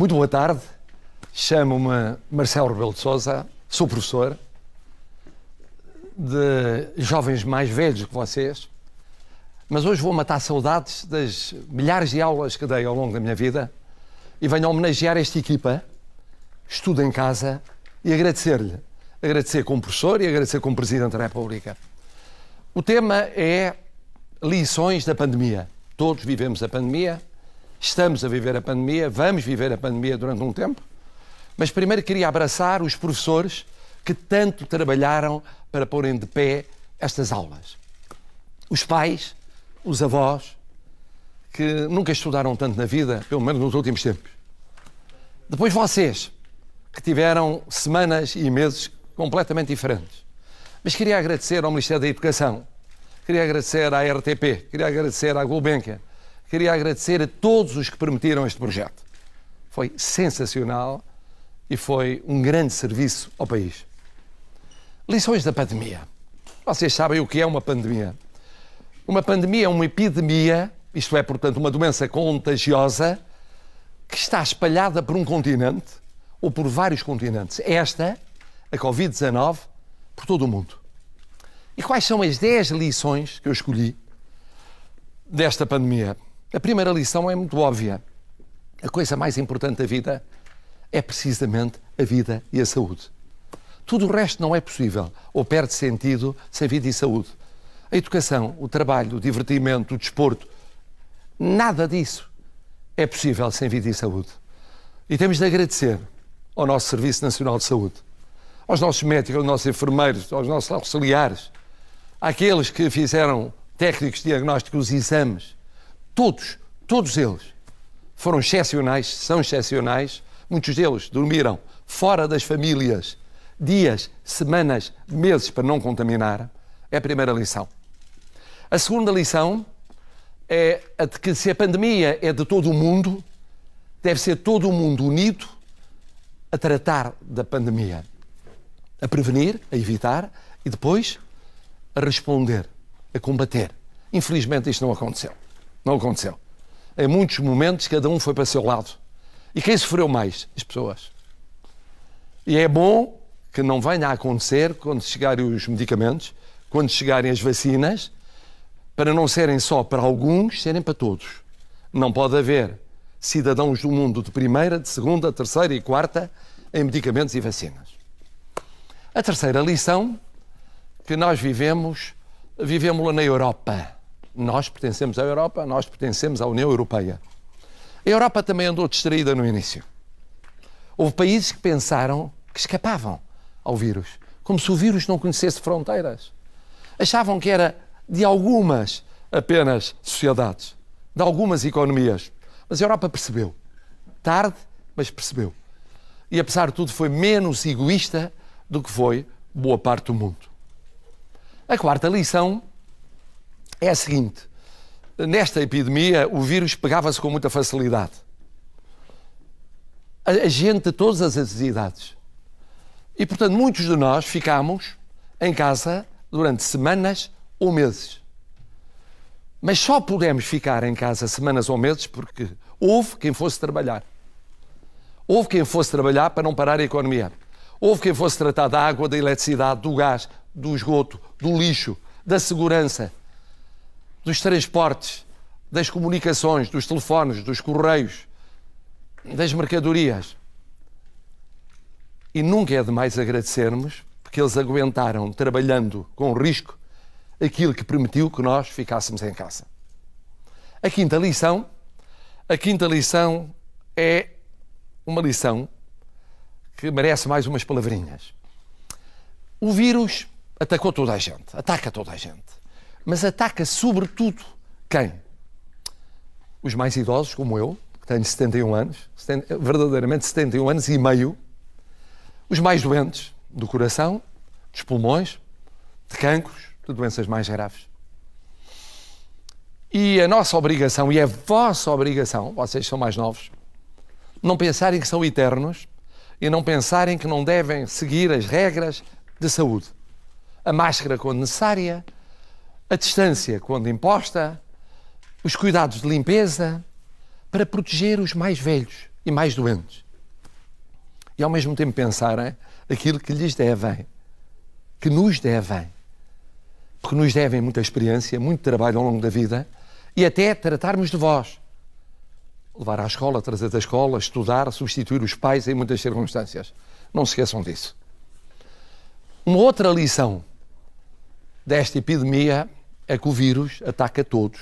Muito boa tarde, chamo-me Marcelo Rebelo de Sousa, sou professor de jovens mais velhos que vocês, mas hoje vou matar saudades das milhares de aulas que dei ao longo da minha vida e venho homenagear esta equipa, estudo em casa e agradecer-lhe, agradecer como professor e agradecer como Presidente da República. O tema é lições da pandemia. Todos vivemos a pandemia, estamos a viver a pandemia, vamos viver a pandemia durante um tempo, mas primeiro queria abraçar os professores que tanto trabalharam para porem de pé estas aulas. Os pais, os avós, que nunca estudaram tanto na vida, pelo menos nos últimos tempos. Depois vocês, que tiveram semanas e meses completamente diferentes. Mas queria agradecer ao Ministério da Educação, queria agradecer à RTP, queria agradecer à Gulbenkian, queria agradecer a todos os que permitiram este projeto. Foi sensacional e foi um grande serviço ao país. Lições da pandemia. Vocês sabem o que é uma pandemia. Uma pandemia é uma epidemia, isto é, portanto, uma doença contagiosa que está espalhada por um continente ou por vários continentes. Esta, a Covid-19, por todo o mundo. E quais são as 10 lições que eu escolhi desta pandemia? A primeira lição é muito óbvia. A coisa mais importante da vida é precisamente a vida e a saúde. Tudo o resto não é possível ou perde sentido sem vida e saúde. A educação, o trabalho, o divertimento, o desporto, nada disso é possível sem vida e saúde. E temos de agradecer ao nosso Serviço Nacional de Saúde, aos nossos médicos, aos nossos enfermeiros, aos nossos auxiliares, àqueles que fizeram técnicos diagnósticos, exames, todos eles foram excepcionais, são excepcionais. Muitos deles dormiram fora das famílias dias, semanas, meses para não contaminar. É a primeira lição. A segunda lição é a de que se a pandemia é de todo o mundo, deve ser todo o mundo unido a tratar da pandemia, a prevenir, a evitar e depois a responder, a combater. Infelizmente isto não aconteceu. Não aconteceu. Em muitos momentos cada um foi para o seu lado. E quem sofreu mais? As pessoas. E é bom que não venha a acontecer quando chegarem os medicamentos, quando chegarem as vacinas, para não serem só para alguns, serem para todos. Não pode haver cidadãos do mundo de primeira, de segunda, terceira e quarta em medicamentos e vacinas. A terceira lição que nós vivemos-la na Europa. Nós pertencemos à Europa, nós pertencemos à União Europeia. A Europa também andou distraída no início. Houve países que pensaram que escapavam ao vírus, como se o vírus não conhecesse fronteiras. Achavam que era de algumas apenas sociedades, de algumas economias. Mas a Europa percebeu. Tarde, mas percebeu. E apesar de tudo foi menos egoísta do que foi boa parte do mundo. A quarta lição é a seguinte. Nesta epidemia, o vírus pegava-se com muita facilidade. A gente de todas as idades. E, portanto, muitos de nós ficámos em casa durante semanas ou meses. Mas só pudemos ficar em casa semanas ou meses porque houve quem fosse trabalhar. Houve quem fosse trabalhar para não parar a economia. Houve quem fosse tratar da água, da eletricidade, do gás, do esgoto, do lixo, da segurança, dos transportes, das comunicações, dos telefones, dos correios, das mercadorias. E nunca é demais agradecermos porque eles aguentaram, trabalhando com risco, aquilo que permitiu que nós ficássemos em casa. A quinta lição é uma lição que merece mais umas palavrinhas. O vírus atacou toda a gente, ataca toda a gente, mas ataca sobretudo quem? Os mais idosos, como eu, que tenho 71 anos, verdadeiramente 71 anos e meio, os mais doentes do coração, dos pulmões, de cancros, de doenças mais graves. E a nossa obrigação, e a vossa obrigação, vocês são mais novos, não pensarem que são eternos e não pensarem que não devem seguir as regras de saúde. A máscara quando necessária, a distância quando imposta, os cuidados de limpeza, para proteger os mais velhos e mais doentes. E ao mesmo tempo pensarem aquilo que lhes devem, que nos devem. Porque nos devem muita experiência, muito trabalho ao longo da vida e até tratarmos de vós. Levar à escola, trazer da escola, estudar, substituir os pais em muitas circunstâncias. Não se esqueçam disso. Uma outra lição desta epidemia é que o vírus ataca todos,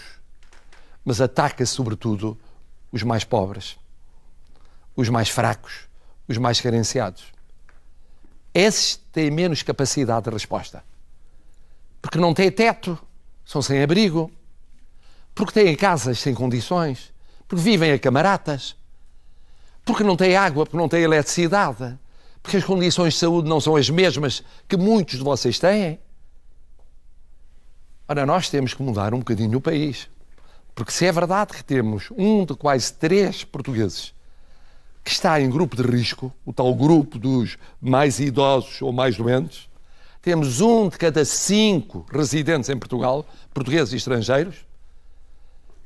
mas ataca sobretudo os mais pobres, os mais fracos, os mais carenciados. Esses têm menos capacidade de resposta. Porque não têm teto, são sem abrigo, porque têm casas sem condições, porque vivem a camaratas, porque não têm água, porque não têm eletricidade, porque as condições de saúde não são as mesmas que muitos de vocês têm. Ora, nós temos que mudar um bocadinho o país. Porque se é verdade que temos 1 de quase 3 portugueses que está em grupo de risco, o tal grupo dos mais idosos ou mais doentes, temos 1 de cada 5 residentes em Portugal, portugueses e estrangeiros,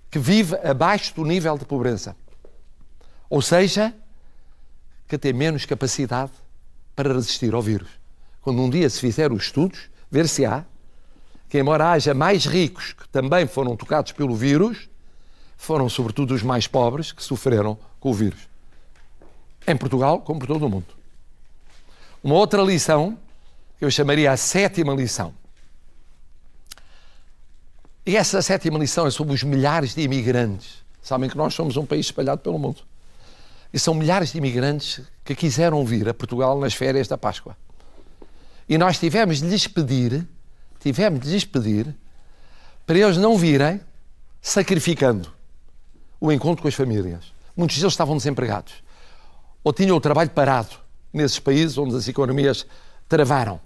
que vive abaixo do nível de pobreza. Ou seja, que tem menos capacidade para resistir ao vírus. Quando um dia se fizer os estudos, ver-se-á que, embora haja mais ricos que também foram tocados pelo vírus, foram sobretudo os mais pobres que sofreram com o vírus. Em Portugal, como por todo o mundo. Uma outra lição, que eu chamaria a 7ª lição. E essa 7ª lição é sobre os milhares de imigrantes. Sabem que nós somos um país espalhado pelo mundo. E são milhares de imigrantes que quiseram vir a Portugal nas férias da Páscoa. E nós tivemos de lhes pedir para eles não virem sacrificando o encontro com as famílias. Muitos deles estavam desempregados ou tinham o trabalho parado nesses países onde as economias travaram.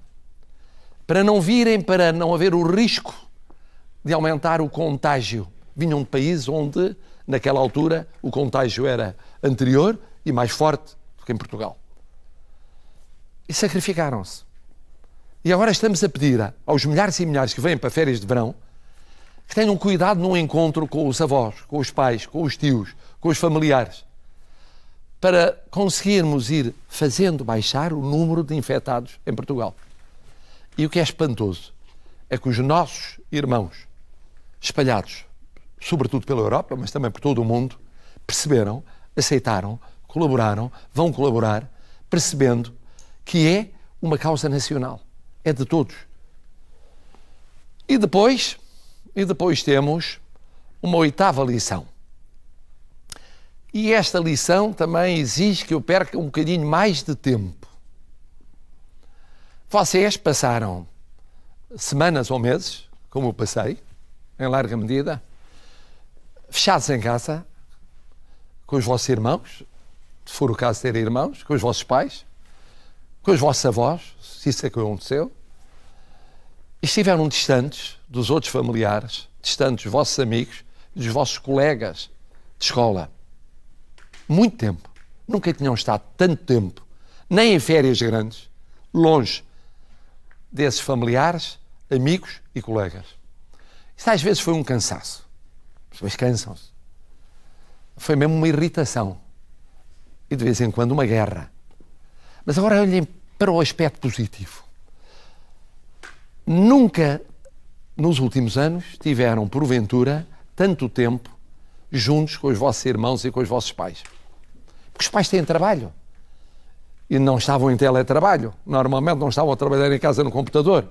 Para não virem, para não haver o risco de aumentar o contágio. Vinham de países onde, naquela altura, o contágio era anterior e mais forte do que em Portugal. E sacrificaram-se. E agora estamos a pedir aos milhares e milhares que vêm para férias de verão que tenham cuidado no encontro com os avós, com os pais, com os tios, com os familiares, para conseguirmos ir fazendo baixar o número de infectados em Portugal. E o que é espantoso é que os nossos irmãos, espalhados, sobretudo pela Europa, mas também por todo o mundo, perceberam, aceitaram, colaboraram, vão colaborar, percebendo que é uma causa nacional. É de todos. E depois temos uma 8ª lição. E esta lição também exige que eu perca um bocadinho mais de tempo. Vocês passaram semanas ou meses, como eu passei, em larga medida, fechados em casa, com os vossos irmãos, se for o caso de terem irmãos, com os vossos pais, com os vossos avós, se isso é que aconteceu, e estiveram distantes dos outros familiares, distantes dos vossos amigos, dos vossos colegas de escola. Muito tempo. Nunca tinham estado tanto tempo, nem em férias grandes, longe desses familiares, amigos e colegas. Isso às vezes foi um cansaço. As pessoas cansam-se. Foi mesmo uma irritação. E de vez em quando uma guerra. Mas agora olhem para o aspecto positivo. Nunca, nos últimos anos, tiveram, porventura, tanto tempo juntos com os vossos irmãos e com os vossos pais. Porque os pais têm trabalho. E não estavam em teletrabalho. Normalmente não estavam a trabalhar em casa no computador.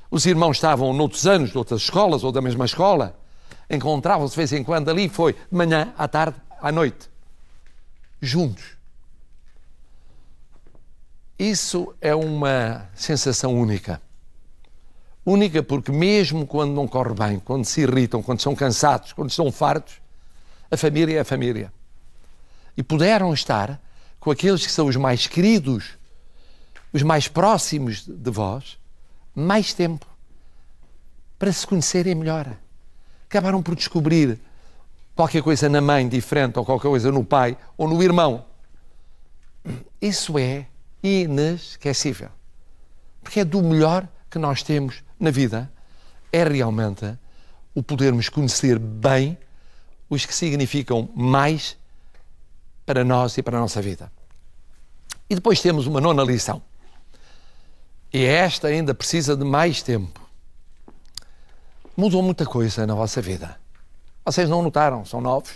Os irmãos estavam noutros anos, de outras escolas ou da mesma escola. Encontravam-se de vez em quando ali, foi de manhã, à tarde, à noite. Juntos. Isso é uma sensação única. Única porque mesmo quando não corre bem, quando se irritam, quando são cansados, quando estão fartos, a família é a família. E puderam estar com aqueles que são os mais queridos, os mais próximos de vós, mais tempo, para se conhecerem melhor. Acabaram por descobrir qualquer coisa na mãe diferente ou qualquer coisa no pai ou no irmão. Isso é inesquecível. Porque é do melhor que nós temos na vida. É realmente o podermos conhecer bem os que significam mais para nós e para a nossa vida. E depois temos uma nona lição. E esta ainda precisa de mais tempo. Mudou muita coisa na vossa vida. Vocês não notaram, são novos.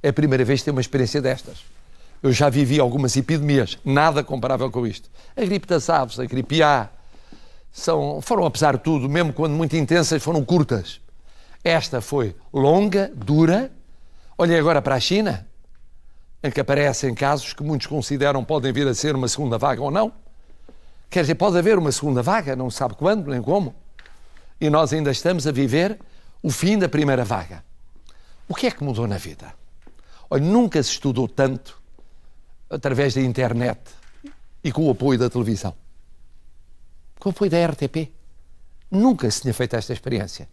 É a primeira vez que têm uma experiência destas. Eu já vivi algumas epidemias, nada comparável com isto. A gripe das aves, a gripe A, foram, apesar de tudo, mesmo quando muito intensas, foram curtas. Esta foi longa, dura. Olhem agora para a China, em que aparecem casos que muitos consideram podem vir a ser uma segunda vaga ou não. Quer dizer, pode haver uma segunda vaga, não se sabe quando nem como. E nós ainda estamos a viver o fim da primeira vaga. O que é que mudou na vida? Olha, nunca se estudou tanto através da internet e com o apoio da televisão. Com o apoio da RTP. Nunca se tinha feito esta experiência.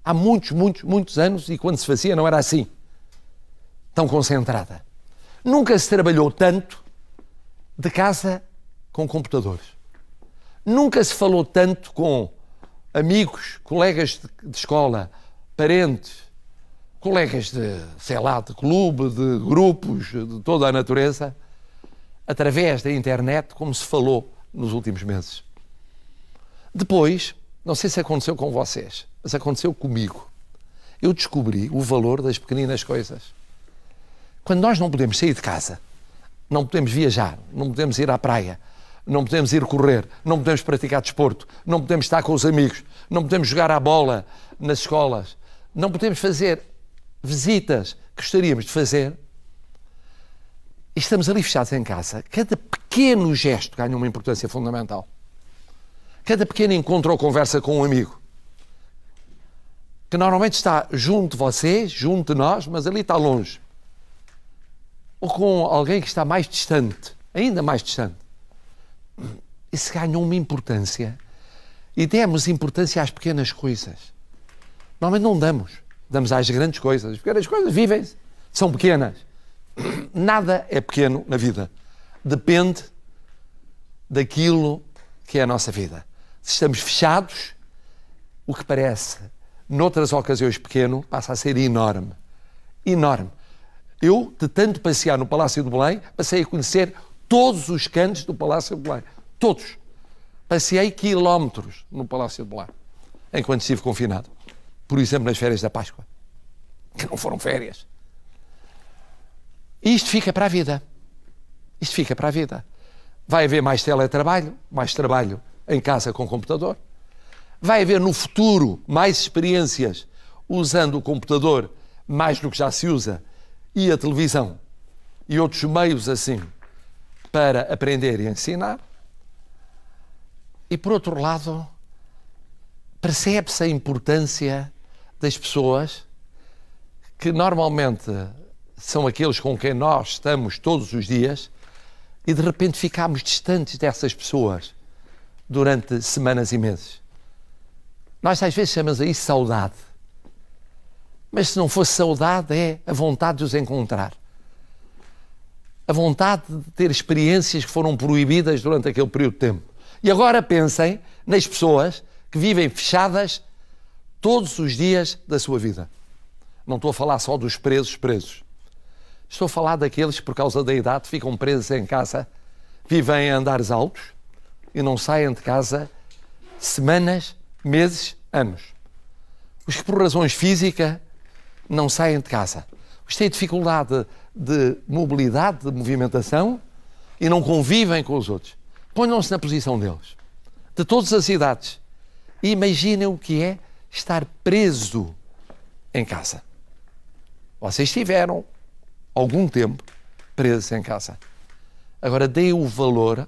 Há muitos anos, e quando se fazia não era assim, tão concentrada. Nunca se trabalhou tanto de casa com computadores. Nunca se falou tanto com amigos, colegas de escola, parentes, colegas de, sei lá, de clube, de grupos, de toda a natureza, através da internet, como se falou nos últimos meses. Depois, não sei se aconteceu com vocês, mas aconteceu comigo. Eu descobri o valor das pequeninas coisas. Quando nós não podemos sair de casa, não podemos viajar, não podemos ir à praia, não podemos ir correr, não podemos praticar desporto, não podemos estar com os amigos, não podemos jogar à bola nas escolas, não podemos fazer visitas que gostaríamos de fazer, e estamos ali fechados em casa, cada pequeno gesto ganha uma importância fundamental. Cada pequeno encontro ou conversa com um amigo, que normalmente está junto de vocês, junto de nós, mas ali está longe. Ou com alguém que está mais distante, ainda mais distante. Isso ganhou uma importância. E demos importância às pequenas coisas. Normalmente não damos. Damos às grandes coisas. As pequenas coisas vivem-se. São pequenas. Nada é pequeno na vida. Depende daquilo que é a nossa vida. Se estamos fechados, o que parece, noutras ocasiões pequeno, passa a ser enorme. Enorme. Eu, de tanto passear no Palácio de Belém, passei a conhecer todos os cantos do Palácio de Belém. Todos. Passei quilómetros no Palácio de Belém, enquanto estive confinado. Por exemplo, nas férias da Páscoa, que não foram férias. E isto fica para a vida. Isto fica para a vida. Vai haver mais teletrabalho, mais trabalho em casa com computador. Vai haver no futuro mais experiências usando o computador, mais do que já se usa, e a televisão, e outros meios assim, para aprender e ensinar. E, por outro lado, percebe-se a importância das pessoas que normalmente são aqueles com quem nós estamos todos os dias e de repente ficamos distantes dessas pessoas durante semanas e meses. Nós às vezes chamamos a isso saudade. Mas se não fosse saudade, é a vontade de os encontrar. A vontade de ter experiências que foram proibidas durante aquele período de tempo. E agora pensem nas pessoas que vivem fechadas todos os dias da sua vida. Não estou a falar só dos presos. Estou a falar daqueles que, por causa da idade, ficam presos em casa, vivem em andares altos e não saem de casa semanas, meses, anos. Os que, por razões físicas, não saem de casa. Os que têm dificuldade de mobilidade, de movimentação e não convivem com os outros. Ponham-se na posição deles, de todas as idades, e imaginem o que é estar preso em casa. Vocês tiveram algum tempo presos em casa. Agora deem o valor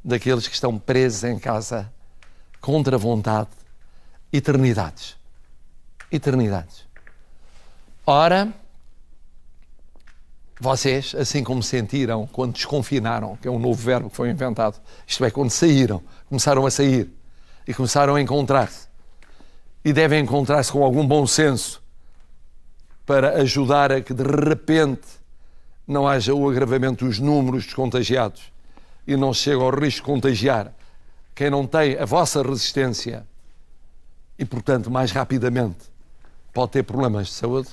daqueles que estão presos em casa contra a vontade, eternidades. Eternidades. Ora, vocês, assim como sentiram quando desconfinaram, que é um novo verbo que foi inventado, isto é, quando saíram, começaram a sair e começaram a encontrar-se, e devem encontrar-se com algum bom senso para ajudar a que de repente não haja o agravamento dos números dos contagiados e não se chegue ao risco de contagiar quem não tem a vossa resistência e, portanto, mais rapidamente pode ter problemas de saúde.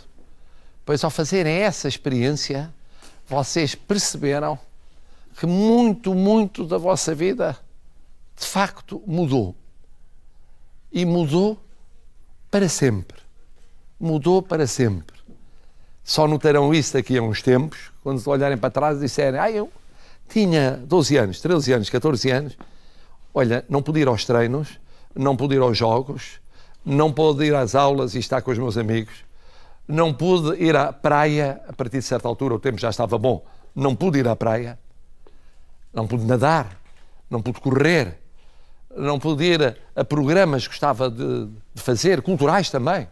Pois, ao fazerem essa experiência, vocês perceberam que muito da vossa vida, de facto, mudou. E mudou para sempre. Mudou para sempre. Só notarão isso daqui a uns tempos, quando olharem para trás e disserem: eu tinha 12 anos, 13 anos, 14 anos, olha, não pude ir aos treinos, não pude ir aos jogos, não pude ir às aulas e estar com os meus amigos, não pude ir à praia, a partir de certa altura o tempo já estava bom, não pude ir à praia, não pude nadar, não pude correr, não pude ir a programas que gostava de fazer, culturais também,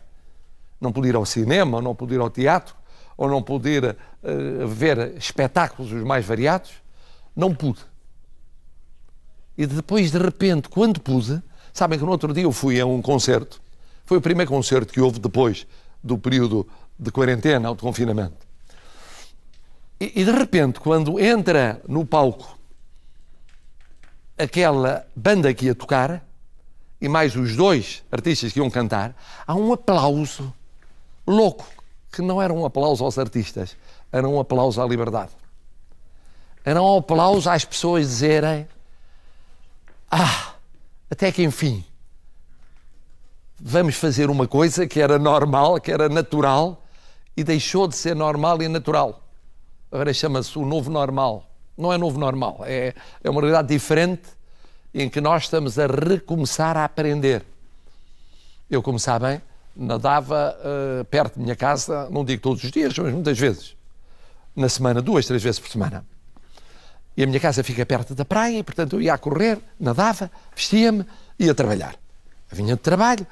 não pude ir ao cinema, ou não pude ir ao teatro, ou não pude ir ver espetáculos os mais variados, não pude. E depois, de repente, quando pude, sabem que no outro dia eu fui a um concerto, foi o primeiro concerto que houve depois do período de quarentena ou de confinamento. E de repente, quando entra no palco aquela banda que ia tocar, e mais os dois artistas que iam cantar, há um aplauso louco, que não era um aplauso aos artistas, era um aplauso à liberdade. Era um aplauso às pessoas dizerem: até que enfim, vamos fazer uma coisa que era normal, que era natural, e deixou de ser normal e natural. Agora chama-se o novo normal. Não é novo normal, é uma realidade diferente em que nós estamos a recomeçar a aprender. Eu, como sabem, nadava perto da minha casa, não digo todos os dias, mas muitas vezes. Na semana, 2, 3 vezes por semana. E a minha casa fica perto da praia, e portanto eu ia a correr, nadava, vestia-me, ia trabalhar. Eu vinha de trabalho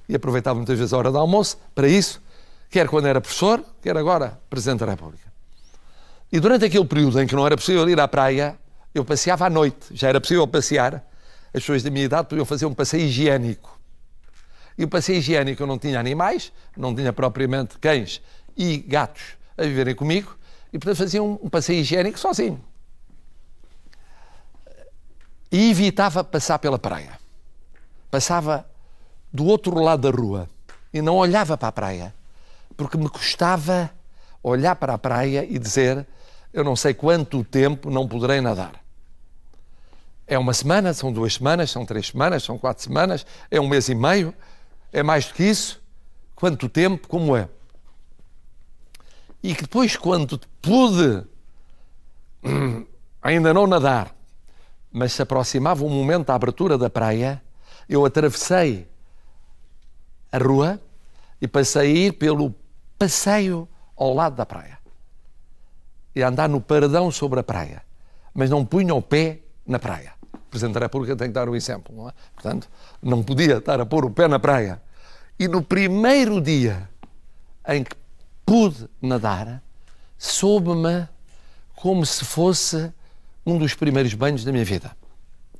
e aproveitava muitas vezes a hora do almoço para isso, quer quando era professor, quer agora Presidente da República. E durante aquele período em que não era possível ir à praia, eu passeava à noite. Já era possível passear. As pessoas da minha idade podiam fazer um passeio higiênico. E o passeio higiênico eu não tinha animais, não tinha propriamente cães e gatos a viverem comigo, e portanto fazia um passeio higiênico sozinho. E evitava passar pela praia. Passava do outro lado da rua e não olhava para a praia, porque me custava olhar para a praia e dizer: eu não sei quanto tempo não poderei nadar. É uma semana, são 2 semanas, são 3 semanas, são 4 semanas, é 1 mês e meio, é mais do que isso? Quanto tempo, como é? E que depois, quando pude ainda não nadar, mas se aproximava um momento da abertura da praia, eu atravessei a rua e passei a ir pelo passeio ao lado da praia. E a andar no paradão sobre a praia. Mas não punha o pé na praia. O Presidente da República tem que dar o exemplo, não é? Portanto, não podia estar a pôr o pé na praia. E no primeiro dia em que pude nadar, soube-me como se fosse um dos primeiros banhos da minha vida.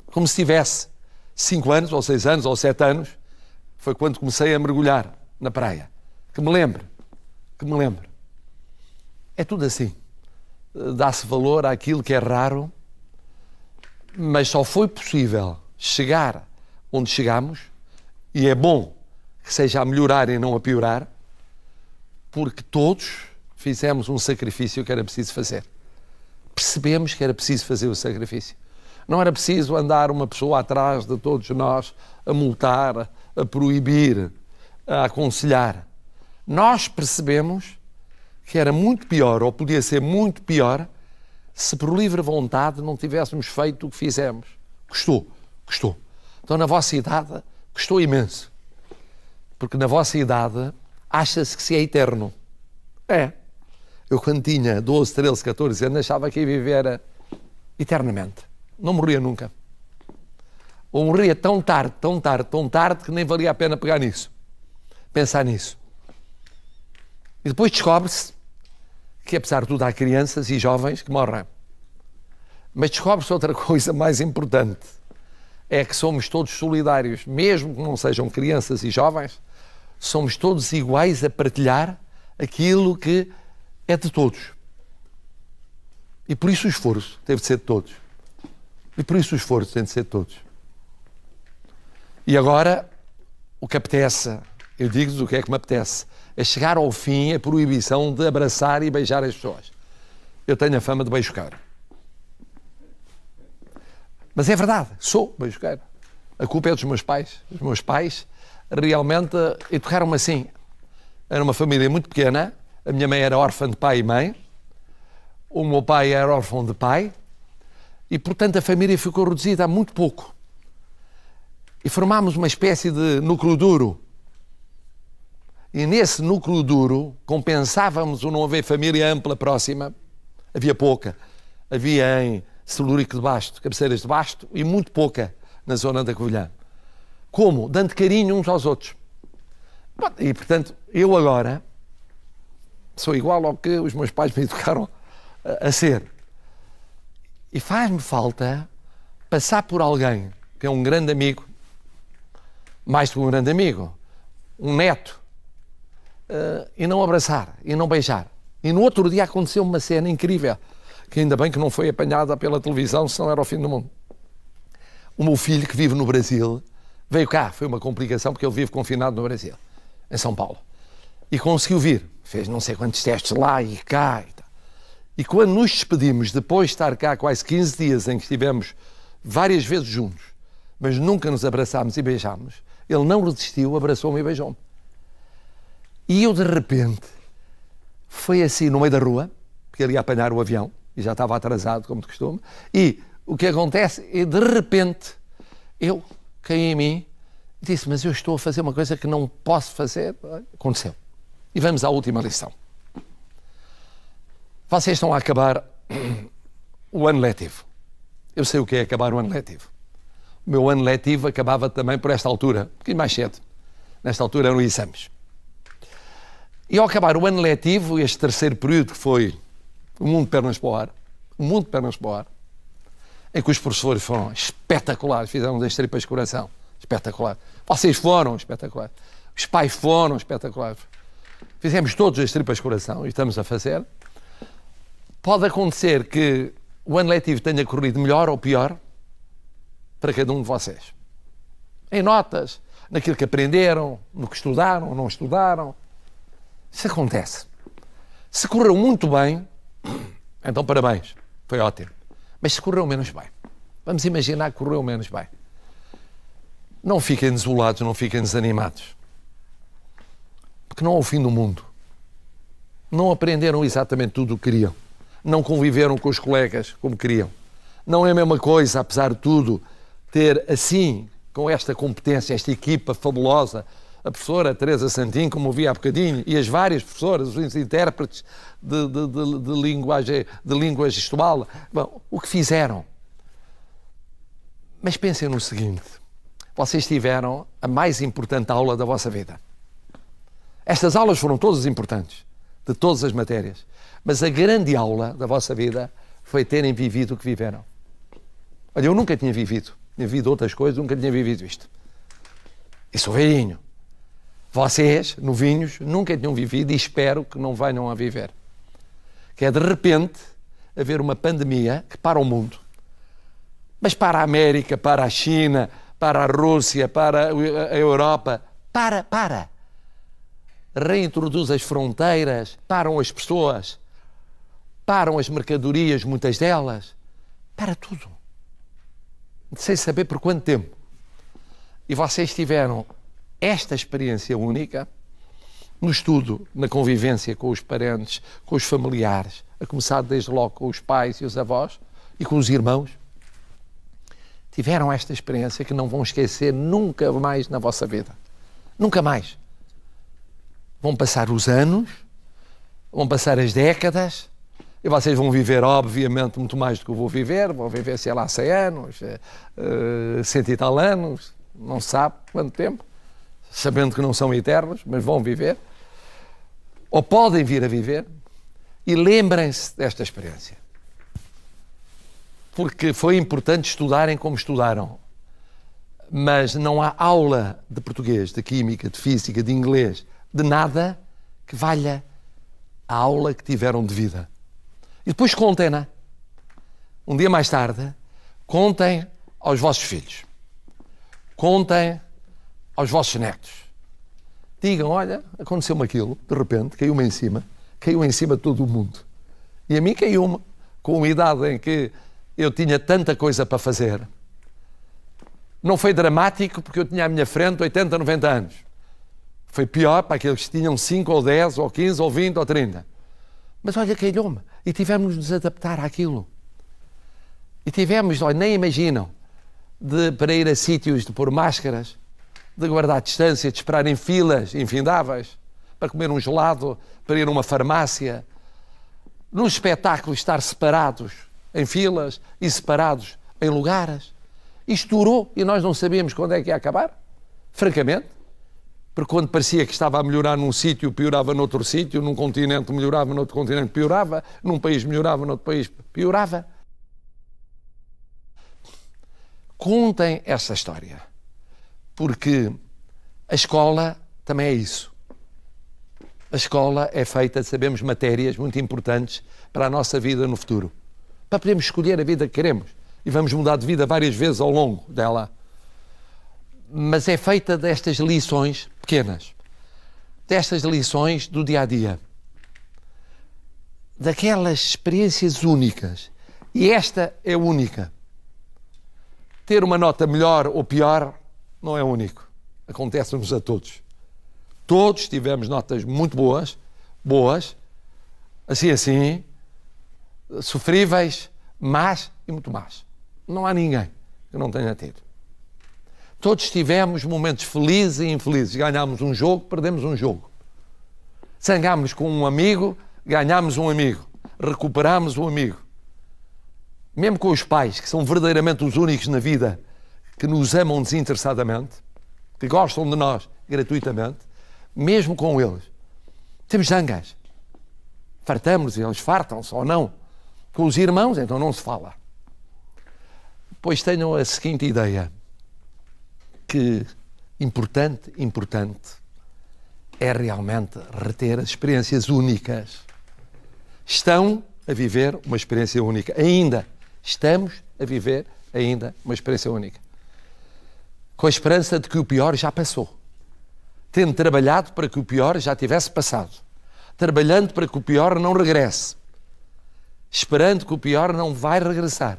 Como se tivesse 5 anos, ou 6 anos, ou 7 anos. Foi quando comecei a mergulhar na praia. Que me lembre. É tudo assim. Dá-se valor àquilo que é raro, mas só foi possível chegar onde chegamos, e é bom que seja a melhorar e não a piorar, porque todos fizemos um sacrifício que era preciso fazer. Percebemos que era preciso fazer o sacrifício. Não era preciso andar uma pessoa atrás de todos nós a multar, a proibir, a aconselhar. Nós percebemos que era muito pior, ou podia ser muito pior, se por livre vontade não tivéssemos feito o que fizemos. Custou. Então, na vossa idade, custou imenso. Porque na vossa idade, acha-se que se é eterno. É. Eu, quando tinha 12, 13, 14 anos, achava que ia viver eternamente. Não morria nunca. Ou morria tão tarde, que nem valia a pena pegar nisso. Pensar nisso. E depois descobre-se que, apesar de tudo, há crianças e jovens que morrem. Mas descobre-se outra coisa mais importante. É que somos todos solidários. Mesmo que não sejam crianças e jovens, somos todos iguais a partilhar aquilo que é de todos. E por isso o esforço teve de ser de todos. E agora, o que apetece, eu digo-vos o que é que me apetece, é chegar ao fim a proibição de abraçar e beijar as pessoas. eu tenho a fama de beijoqueiro. Mas é verdade, sou beijoqueiro. A culpa é dos meus pais. Os meus pais realmente educaram-me assim. Era uma família muito pequena. A minha mãe era órfã de pai e mãe. O meu pai era órfão de pai. E, portanto, a família ficou reduzida a muito pouco. E formámos uma espécie de núcleo duro. E nesse núcleo duro compensávamos o não haver família ampla próxima. Havia pouca. Havia em Celurico de Basto, Cabeceiras de Basto, e muito pouca na zona da Covilhã. Como? Dando carinho uns aos outros. E, portanto, eu agora sou igual ao que os meus pais me educaram a ser. E faz-me falta passar por alguém que é um grande amigo, mais do que um grande amigo, um neto, e não abraçar, e não beijar. E no outro dia aconteceu uma cena incrível, que ainda bem que não foi apanhada pela televisão, senão era o fim do mundo. O meu filho, que vive no Brasil, veio cá, foi uma complicação, porque ele vive confinado no Brasil, em São Paulo. E conseguiu vir, fez não sei quantos testes lá e cá e tal. E quando nos despedimos, depois de estar cá quase 15 dias, em que estivemos várias vezes juntos, mas nunca nos abraçámos e beijámos, ele não resistiu, abraçou-me e beijou-me. E eu, de repente, foi assim, no meio da rua, porque ele ia apanhar o avião, e já estava atrasado, como de costume, e o que acontece é, de repente, eu caí em mim e disse, mas eu estou a fazer uma coisa que não posso fazer. Aconteceu. E vamos à última lição. Vocês estão a acabar o ano letivo. Eu sei o que é acabar o ano letivo. O meu ano letivo acabava também por esta altura, um pouquinho mais cedo. Nesta altura eram exames. E ao acabar o ano letivo, este terceiro período que foi o mundo de pernas para o ar, o mundo de pernas para o ar, em que os professores foram espetaculares, fizeram das tripas de coração, espetacular. Vocês foram espetaculares. Os pais foram espetaculares. Fizemos todos as tripas de coração e estamos a fazer. Pode acontecer que o ano letivo tenha corrido melhor ou pior para cada um de vocês. Em notas, naquilo que aprenderam, no que estudaram ou não estudaram. Isso acontece. Se correu muito bem, então parabéns, foi ótimo. Mas se correu menos bem, vamos imaginar que correu menos bem. Não fiquem desolados, não fiquem desanimados. Porque não é o fim do mundo. Não aprenderam exatamente tudo o que queriam. Não conviveram com os colegas como queriam. Não é a mesma coisa, apesar de tudo, ter assim, com esta competência, esta equipa fabulosa, a professora Teresa Santim, como ouvi há bocadinho, e as várias professoras, os intérpretes de língua gestual, bom, o que fizeram. Mas pensem no seguinte, vocês tiveram a mais importante aula da vossa vida. Estas aulas foram todas importantes, de todas as matérias, mas a grande aula da vossa vida foi terem vivido o que viveram. Olha, eu nunca tinha vivido outras coisas, nunca tinha vivido isto. E sou velhinho. Vocês, novinhos, nunca tinham vivido e espero que não venham a viver. Que é, de repente, haver uma pandemia que para o mundo. Mas para a América, para a China, para a Rússia, para a Europa. Para. Reintroduz as fronteiras, param as pessoas, param as mercadorias, muitas delas. Para tudo. Sem saber por quanto tempo. E vocês tiveram esta experiência única no estudo, na convivência com os parentes, com os familiares, a começar desde logo com os pais e os avós e com os irmãos. Tiveram esta experiência que não vão esquecer nunca mais na vossa vida. Nunca mais. Vão passar os anos, vão passar as décadas, e vocês vão viver, obviamente, muito mais do que eu vou viver. Vão viver, sei lá, 100 anos, 100 e tal anos, não se sabe quanto tempo, sabendo que não são eternos, mas vão viver, ou podem vir a viver, e lembrem-se desta experiência. Porque foi importante estudarem como estudaram, mas não há aula de português, de química, de física, de inglês, de nada que valha a aula que tiveram de vida. E depois contem-na. Um dia mais tarde, contem aos vossos filhos. Contem aos vossos netos. Digam, olha, aconteceu-me aquilo, de repente, caiu-me em cima de todo o mundo. E a mim caiu-me, com uma idade em que eu tinha tanta coisa para fazer. Não foi dramático porque eu tinha à minha frente 80, 90 anos. Foi pior para aqueles que tinham 5 ou 10 ou 15 ou 20 ou 30. Mas olha, calhou-me. E tivemos de nos adaptar àquilo. E tivemos, olha, nem imaginam, para ir a sítios de pôr máscaras, de guardar distância, de esperar em filas infindáveis, para comer um gelado, para ir a uma farmácia. Nos espetáculos estar separados em filas e separados em lugares. Isto durou e nós não sabíamos quando é que ia acabar, francamente. Porque quando parecia que estava a melhorar num sítio, piorava noutro sítio, num continente melhorava, noutro continente piorava, num país melhorava, noutro país piorava. Contem essa história, porque a escola também é isso. A escola é feita de sabermos matérias muito importantes para a nossa vida no futuro, para podermos escolher a vida que queremos. E vamos mudar de vida várias vezes ao longo dela. Mas é feita destas lições pequenas, destas lições do dia-a-dia, daquelas experiências únicas. E esta é única. Ter uma nota melhor ou pior não é único. Acontece-nos a todos. Todos tivemos notas muito boas, assim, sofríveis, más e muito más. Não há ninguém que não tenha tido. Todos tivemos momentos felizes e infelizes. Ganhámos um jogo, perdemos um jogo. Zangámos com um amigo, ganhámos um amigo. Recuperámos um amigo. Mesmo com os pais, que são verdadeiramente os únicos na vida que nos amam desinteressadamente, que gostam de nós gratuitamente, mesmo com eles, temos zangas. Fartamos e eles fartam-se ou não. Com os irmãos, então não se fala. Pois tenham a seguinte ideia, que importante é realmente reter as experiências únicas. Estão a viver uma experiência única. Ainda estamos a viver uma experiência única. Com a esperança de que o pior já passou. Tendo trabalhado para que o pior já tivesse passado. Trabalhando para que o pior não regresse. Esperando que o pior não vai regressar.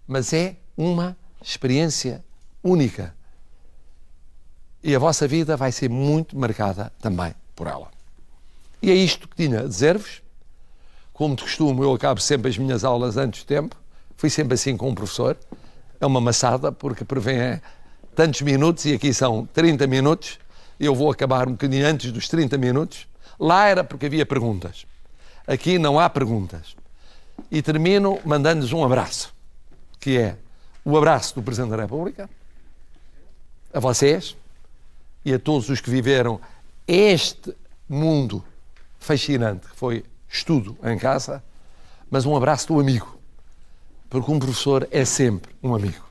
Mas é uma experiência única. E a vossa vida vai ser muito marcada também por ela. E é isto que tinha a dizer-vos. Como de costume, eu acabo sempre as minhas aulas antes do tempo. Fui sempre assim com um professor. É uma maçada, porque prevê tantos minutos e aqui são 30 minutos. Eu vou acabar um bocadinho antes dos 30 minutos. Lá era porque havia perguntas. Aqui não há perguntas. E termino mandando-lhes um abraço, que é o abraço do Presidente da República, a vocês e a todos os que viveram este mundo fascinante que foi estudo em casa, mas um abraço do amigo, porque um professor é sempre um amigo.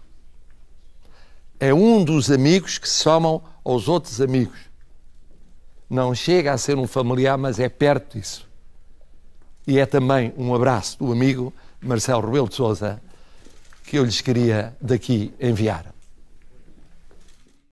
É um dos amigos que se somam aos outros amigos. Não chega a ser um familiar, mas é perto disso. E é também um abraço do amigo Marcelo Rebelo de Sousa que eu lhes queria daqui enviar.